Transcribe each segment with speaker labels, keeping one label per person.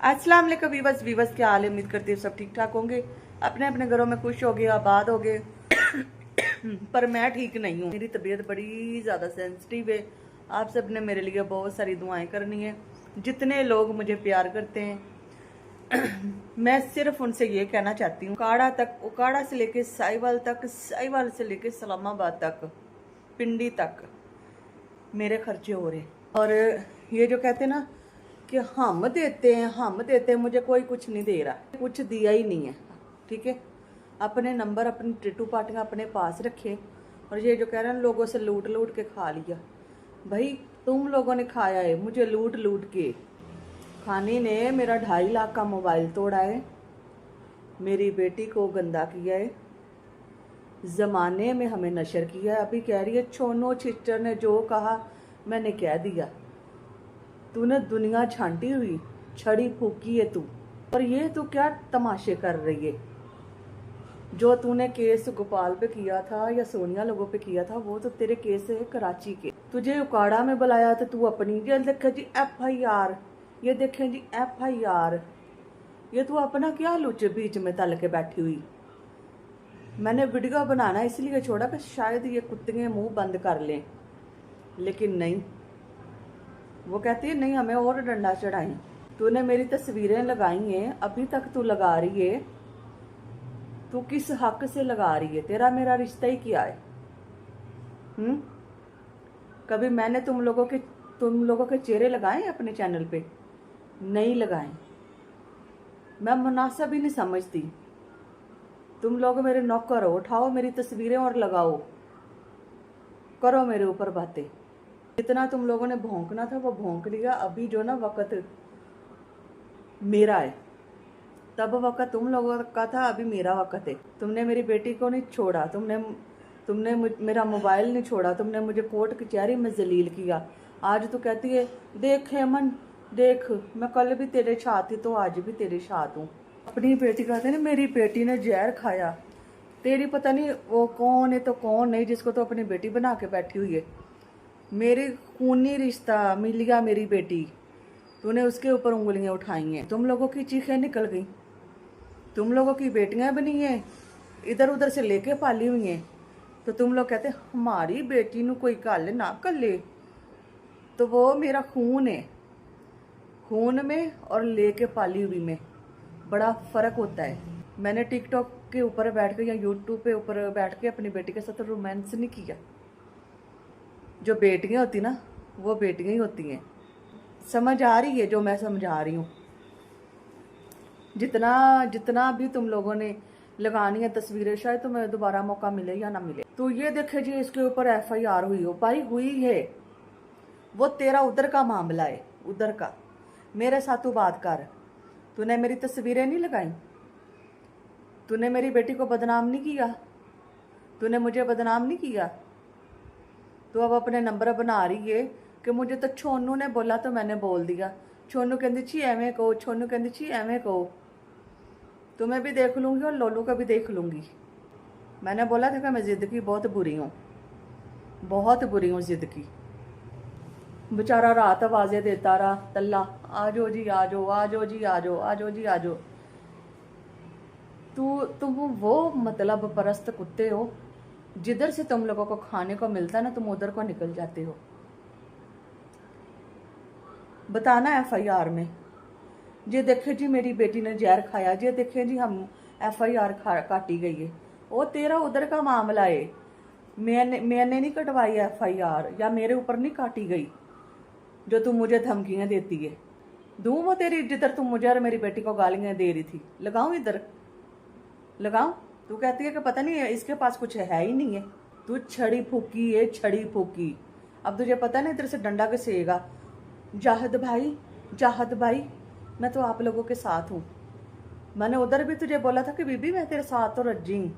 Speaker 1: अस्सलाम वालेकुम वीवर्स क्या हाल है। उम्मीद करती हूँ सब ठीक ठाक होंगे, अपने अपने घरों में खुश हो गए, आबाद हो गए। पर मैं ठीक नहीं हूँ, मेरी तबीयत बड़ी ज़्यादा सेंसिटिव है। आप सब ने मेरे लिए बहुत सारी दुआएं करनी है। जितने लोग मुझे प्यार करते हैं मैं सिर्फ उनसे ये कहना चाहती हूँ, उकाड़ा तक, उकाड़ा से लेके साहिवाल तक, साहिवाल से लेके इस्लामाबाद तक, पिंडी तक मेरे खर्चे हो रहे। और ये जो कहते हैं ना कि हम देते हैं, हम देते हैं, मुझे कोई कुछ नहीं दे रहा, कुछ दिया ही नहीं है। ठीक है, अपने नंबर, अपनी टिटू पार्टियाँ अपने पास रखे। और ये जो कह रहे हैं लोगों से लूट लूट के खा लिया, भाई तुम लोगों ने खाया है मुझे लूट लूट के। खाने ने मेरा 2.5 लाख का मोबाइल तोड़ा है, मेरी बेटी को गंदा किया है, ज़माने में हमें नशर किया है। अभी कह रही है छोनो छिच्चर ने जो कहा मैंने कह दिया। तूने दुनिया छांटी हुई, छड़ी फूकी है तू। और ये तू क्या तमाशे कर रही है? जो तूने केस गोपाल पे किया था या सोनिया लोगों पे किया था, वो तो तेरे केस है कराची के। तुझे उकाड़ा में बुलाया तो तू अपनी, ये देखे जी FIR, ये देखे जी FIR। ये तू अपना क्या लुच बीच में तल के बैठी हुई। मैंने वीडियो बनाना इसलिए छोड़ा कि शायद ये कुत्ते मुंह बंद कर लें, लेकिन नहीं। वो कहती है नहीं हमें और डंडा चढ़ाएं। तूने मेरी तस्वीरें लगाई हैं, अभी तक तू लगा रही है। तू किस हक से लगा रही है? तेरा मेरा रिश्ता ही क्या है? कभी मैंने तुम लोगों के चेहरे लगाए अपने चैनल पे? नहीं लगाए। मैं मुनासिब ही नहीं समझती। तुम लोग मेरे नौकर हो, उठाओ मेरी तस्वीरें और लगाओ, करो मेरे ऊपर बातें। जितना तुम लोगों ने भौंकना था वो भौंक लिया। अभी जो ना वक्त मेरा है, तब वक्त तुम लोगों का था, अभी मेरा वक्त है। तुमने मेरी बेटी को नहीं छोड़ा, तुमने मेरा मोबाइल नहीं छोड़ा, तुमने मुझे कोर्ट कचहरी में जलील किया। आज तो कहती है देख हेमन देख, मैं कल भी तेरे साथ थी तो आज भी तेरे साथ हूँ। अपनी बेटी कहते ना मेरी बेटी ने जहर खाया। तेरी पता नहीं वो कौन है तो कौन नहीं, जिसको तो अपनी बेटी बना के बैठी हुई है। मेरी खूनी रिश्ता मिलिया मेरी बेटी, तूने उसके ऊपर उंगलियां उठाई हैं। तुम लोगों की चीखें निकल गई, तुम लोगों की बेटियां बनी हैं, इधर उधर से लेके पाली हुई हैं। तो तुम लोग कहते हमारी बेटी नू कोई गल ना कर ले। तो वो मेरा खून है, खून में और लेके पाली हुई में बड़ा फर्क होता है। मैंने टिकटॉक के ऊपर बैठ के या यूट्यूब पे ऊपर बैठ के अपनी बेटी के साथ रोमांस नहीं किया। जो बेटियां होती ना वो बेटियां ही होती हैं। समझ आ रही है जो मैं समझा रही हूँ? जितना जितना भी तुम लोगों ने लगानी है तस्वीरें, शायद तुम्हें दोबारा मौका मिले या ना मिले। तो ये देखे जी इसके ऊपर FIR हुई हो, भाई हुई है, वो तेरा उधर का मामला है, उधर का। मेरे साथ तू बात कर। तूने मेरी तस्वीरें नहीं लगाई, तूने मेरी बेटी को बदनाम नहीं किया, तूने मुझे बदनाम नहीं किया। तो अब अपने नंबर बना रही है कि मुझे तो छोनू ने बोला तो मैंने बोल दिया। छोनू कहती छी एवें कहो, छोनू कहती छी एवें कहो। तुम्हें भी देख लूंगी और लोलू का भी देख लूंगी। मैंने बोला था कि मैं जिद की बहुत बुरी हूँ, बहुत बुरी हूँ जिद की। बेचारा रात आवाजें देता रहा, तल्ला आजो जी आजो, आजो जी आजो, आजो जी आजो। तुम वो मतलब परस्त कुत्ते हो, जिधर से तुम लोगों को खाने को मिलता है ना तुम उधर को निकल जाते हो। बताना FIR में, ये देखे जी मेरी बेटी ने जहर खाया, ये देखे जी हम FIR काटी गई है। वो तेरा उधर का मामला है, मैंने नहीं कटवाई FIR, या मेरे ऊपर नहीं काटी गई जो तुम मुझे धमकियां देती है। दूं वो तेरी जिधर तुम मुझे और मेरी बेटी को गालियां दे रही थी, लगाऊं इधर लगाऊं? तू कहती है कि पता नहीं है इसके पास कुछ है ही नहीं है। तू छड़ी फूकी है, छड़ी फूकी। अब तुझे पता नहीं इधर से डंडा घसेगा। जाहिद भाई मैं तो आप लोगों के साथ हूँ। मैंने उधर भी तुझे बोला था कि बीबी मैं तेरे साथ तो रजी,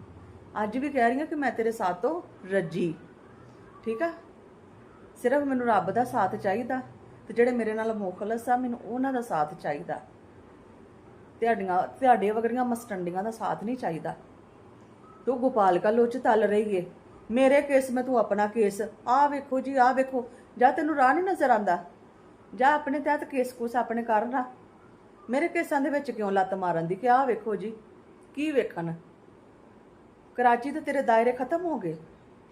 Speaker 1: आज भी कह रही हूँ कि मैं तेरे साथ तो रजी। ठीक है, सिर्फ मैनू रब का साथ चाहिए, तो जेडे मेरे नाल मुखलस आ मैनू उन्हां दा साथ चाहिए। ਤੁਹਾਡੇ ਵਗਰੀਆਂ ਮਸਟੰਡੀਆਂ ਦਾ साथ नहीं चाहिए। तू गोपाल का लोच तल रही है, मेरे केस में तू अपना केस। आ वेखो जी आ वेखो, जा तेनू राह नहीं नजर आंदा, जा अपने तहत केस कुस अपने कर रहा। मेरे केसां दे विच क्यों लत्त मारन दी? क्या वेखो जी, की वेखन? कराची तो तेरे दायरे खत्म हो गए।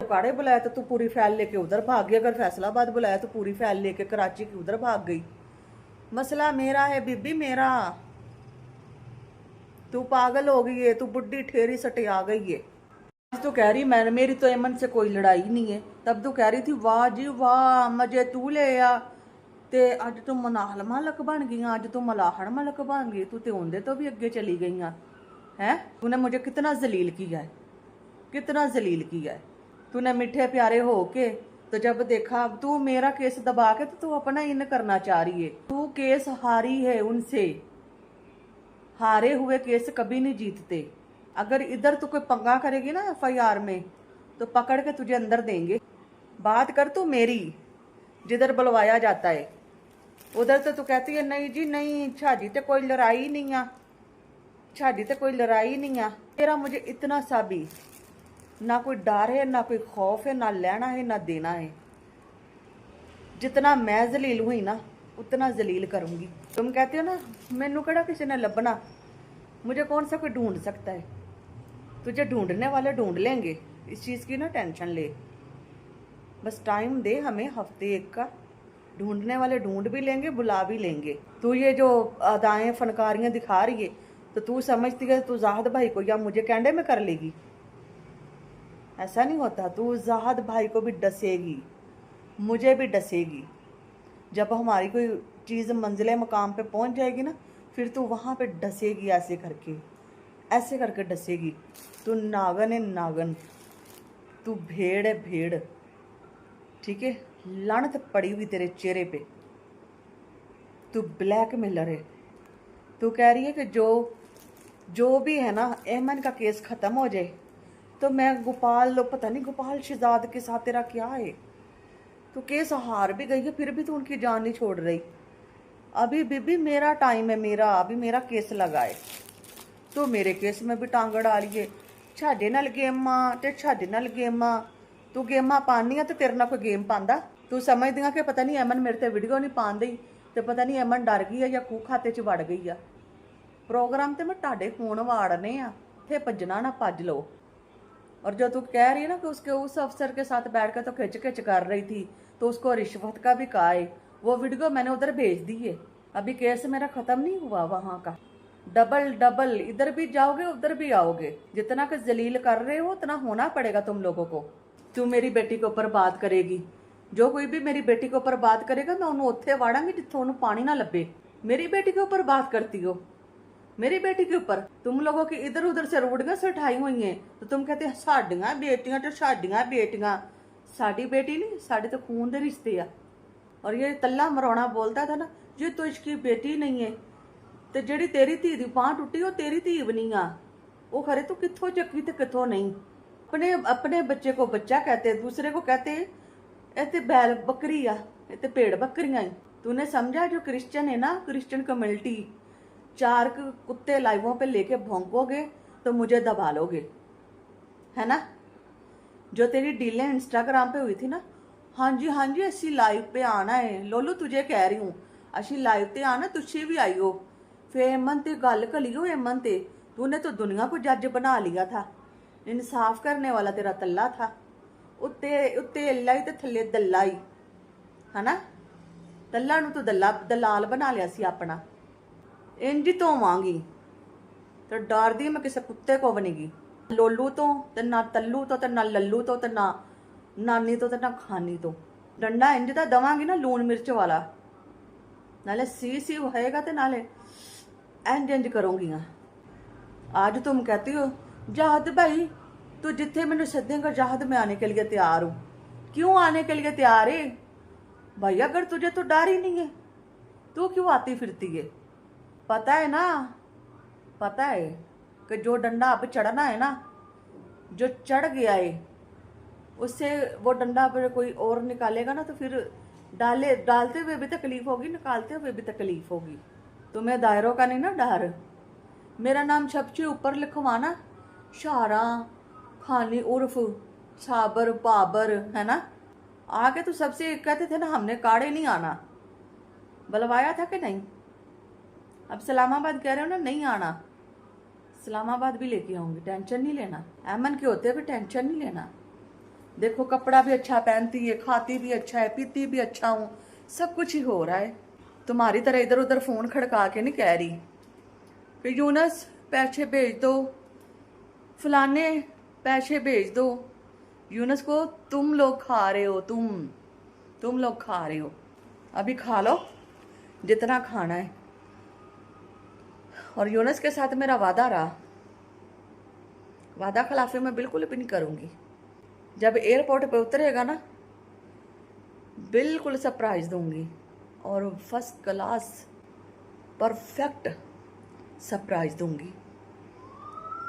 Speaker 1: काड़े बुलाया तो तू पूरी फाइल लेके उधर भाग गई, अगर फैसलाबाद बुलाया तो पूरी फाइल लेके कराची की उधर भाग गई। मसला मेरा है बीबी, मेरा। तू पागल हो गई है, तू बुढ़ी ठेरी सटे आ गई है। तो कह रही मैं, मेरी तो एमन से कोई लड़ाई नहीं है। तब तो कह रही थी वाह जी वाह, मजे तू ले आ। ते अज तू मनाहल मलक बन गई, अज तू मलाहड़ मलक बन गई, तू तो उनदे तो भी अगे चली गई है। तूने मुझे कितना जलील किया है, कितना जलील किया है। तूने मीठे प्यारे हो के तो जब देखा तू मेरा केस दबा के तो तू अपना इन करना चाह रही है। तू केस हारी है उनसे, हारे हुए केस कभी नहीं जीतते। अगर इधर तू कोई पंगा करेगी ना FIR में तो पकड़ के तुझे अंदर देंगे। बात कर तू मेरी, जिधर बुलवाया जाता है उधर तो तू कहती है नहीं जी नहीं, छाजी तो कोई लड़ाई नहीं आ, छाजी तो कोई लड़ाई नहीं आ। तेरा मुझे इतना सा भी ना कोई डर है, ना कोई खौफ है, ना लेना है ना देना है। जितना मैं जलील हुई ना उतना जलील करूंगी। तुम कहते हो ना मैनू कड़ा किसी ने लभना, मुझे कौन सा कोई ढूंढ सकता है? तुझे ढूंढने वाले ढूंढ लेंगे, इस चीज़ की ना टेंशन ले। बस टाइम दे हमें, हफ्ते एक का। ढूंढने वाले ढूंढ भी लेंगे, बुला भी लेंगे। तू ये जो अदाएं फनकारियां दिखा रही है तो तू समझती है तू जाहद भाई को या मुझे कैंडे में कर लेगी। ऐसा नहीं होता। तू जाहद भाई को भी डसेगी, मुझे भी डसेगी। जब हमारी कोई चीज़ मंजिले मकाम पे पहुंच जाएगी ना, फिर तू वहाँ पे डसेगी, ऐसे करके डसेगी। तू नागन है नागन, तू भेड़ है भेड़, ठीक है? लानत पड़ी हुई तेरे चेहरे पे। तू ब्लैकमेलर है। तू कह रही है कि जो भी है ना, एमन का केस ख़त्म हो जाए तो मैं गोपाल, पता नहीं गोपाल शहजाद के साथ तेरा क्या है। तो केस हार भी गई है फिर भी तू उनकी जान नहीं छोड़ रही। अभी बीबी मेरा टाइम है, मेरा अभी मेरा केस लगाए। तो मेरे केस में भी टांग डाली है। छाडे नाल गेमां ते छाडे नाल गेमां। तू गेमां पानी है तो तेरे नाल कोई गेम पांदा? तू समझदी कि पता नहीं एमन मेरे ते वीडियो नहीं पान दी ते पता नहीं एमन डर गई है या खूह खाते च वड़ गई है। प्रोग्राम ते मैं ताडे फोन वाड़ने आ, थे भजना ना भज लो। और जो तू कह रही है ना कि उसके उस अफसर के साथ बैठ कर तो खिंच खिंच कर रही थी तो उसको रिश्वत का भी कहा है, वो वीडियो मैंने उधर भेज दी है। अभी केस मेरा खत्म नहीं हुआ वहां का। डबल डबल इधर भी जाओगे उधर भी आओगे। जितना कि जलील कर रहे हो उतना होना पड़ेगा तुम लोगों को। तू मेरी बेटी के ऊपर बात करेगी, जो कोई भी मेरी बेटी के ऊपर बात करेगा मैं उन्होंने उत्थे वाड़ांगी जिथों उन्होंने पानी ना लभे। मेरी बेटी के ऊपर बात करती हो, मेरी बेटी के ऊपर। तुम लोगों की इधर उधर से रूढ़ियां से उठाई हुई हैं तो तुम कहते हैं साडियां बेटियां तो साडियां बेटियां। साडी बेटी नहीं, साडे तो खून दे रिश्ते आ। और ये तल्ला मरौना बोलता था ना ये तो इसकी बेटी नहीं है, तो ਜਿਹੜੀ तेरी धी की बांह टुटी वो तेरी धी भी नहीं आ। वो खरे तू कितों चक्की ते कितों नहीं। अपने अपने बच्चे को बच्चा कहते, दूसरे को कहते ये ते बैल बकरी आ, ये ते भेड़ बकरियां ही। तूने समझा जो क्रिश्चियन है ना, क्रिश्चियन कम्युनिटी, 4 कुत्ते लाइवों पे लेके भौंकोगे तो मुझे दबा लोगे, है ना? जो तेरी डीलें इंस्टाग्राम पे हुई थी ना, हाँ जी असी लाइव पे आना है। लोलू तुझे कह रही हूँ, असी लाइव पे आना, तुझे भी आई हो। फिर एमन ते गल कलियो एमन ते, तूने तो दुनिया को जज बना लिया था। इंसाफ करने वाला तेरा तल्ला था। उत्ते उत्ते अल्ला ही ते थल्ले दल्ला ही, है ना? तल्ला नू तो दलाल बना लिया सी अपना। इंज धोवांगी तो डरदी मैं किसी कुत्ते को बनेगी। लोलू तो ते ना तल्लू तो ते ना लल्लू तो ते ना नानी तो ते ना खानी तो। डंडा इंज दा दवांगी ना लून मिर्च वाला, नाले सी होएगा ते नाले इंज इंज करूंगी। आज तुम कहती हो जाहद भाई तू जिथे मैंने सदेगा जाहद मैं आने के लिए तैयार हूँ। क्यों आने के लिए तैयार है भाई? अगर तुझे तो डर ही नहीं है तू क्यों आती फिरती है? पता है ना, पता है कि जो डंडा अब चढ़ना है ना, जो चढ़ गया है उससे वो डंडा पर कोई और निकालेगा ना तो फिर डालते हुए भी तकलीफ होगी, निकालते हुए भी तकलीफ होगी। तुम्हें दायरों का नहीं ना डर। मेरा नाम छपचे ऊपर लिखवाना, शारा खानी उर्फ साबर बाबर, है ना? आगे तो सबसे कहते थे ना हमने काड़े नहीं आना, बुलवाया था कि नहीं? अब इस्लामाबाद कह रहे हो ना नहीं आना, इस्लामाबाद भी लेके आऊंगी, टेंशन नहीं लेना। ऐमन के होते हुए टेंशन नहीं लेना। देखो कपड़ा भी अच्छा पहनती है, खाती भी अच्छा है, पीती भी अच्छा हूँ, सब कुछ ही हो रहा है। तुम्हारी तरह इधर उधर फोन खड़का के नहीं कह रही कि यूनस पैसे भेज दो, फलाने पैसे भेज दो। यूनस को तुम लोग खा रहे हो, तुम लोग खा रहे हो, अभी खा लो जितना खाना है। और यूनस के साथ मेरा वादा रहा, वादा खिलाफी मैं बिल्कुल भी नहीं करूंगी। जब एयरपोर्ट पे उतरेगा ना बिल्कुल सरप्राइज दूंगी, और फर्स्ट क्लास परफेक्ट सरप्राइज दूंगी।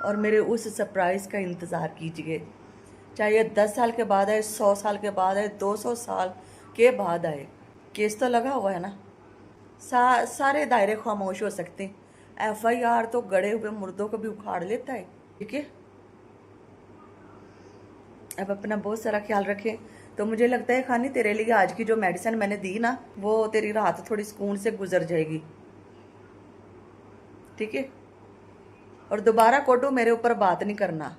Speaker 1: और मेरे उस सरप्राइज का इंतज़ार कीजिए, चाहे 10 साल के बाद आए, 100 साल के बाद आए, 200 साल के बाद आए। केस तो लगा हुआ है ना, सारे दायरे खामोश हो सकते हैं। FIR तो गड़े हुए मुर्दों को भी उखाड़ लेता है। ठीक है, अब अपना बहुत सारा ख्याल रखें। तो मुझे लगता है खानी तेरे लिए आज की जो मेडिसिन मैंने दी ना, वो तेरी रात थोड़ी सुकून से गुजर जाएगी। ठीक है, और दोबारा कोटू मेरे ऊपर बात नहीं करना।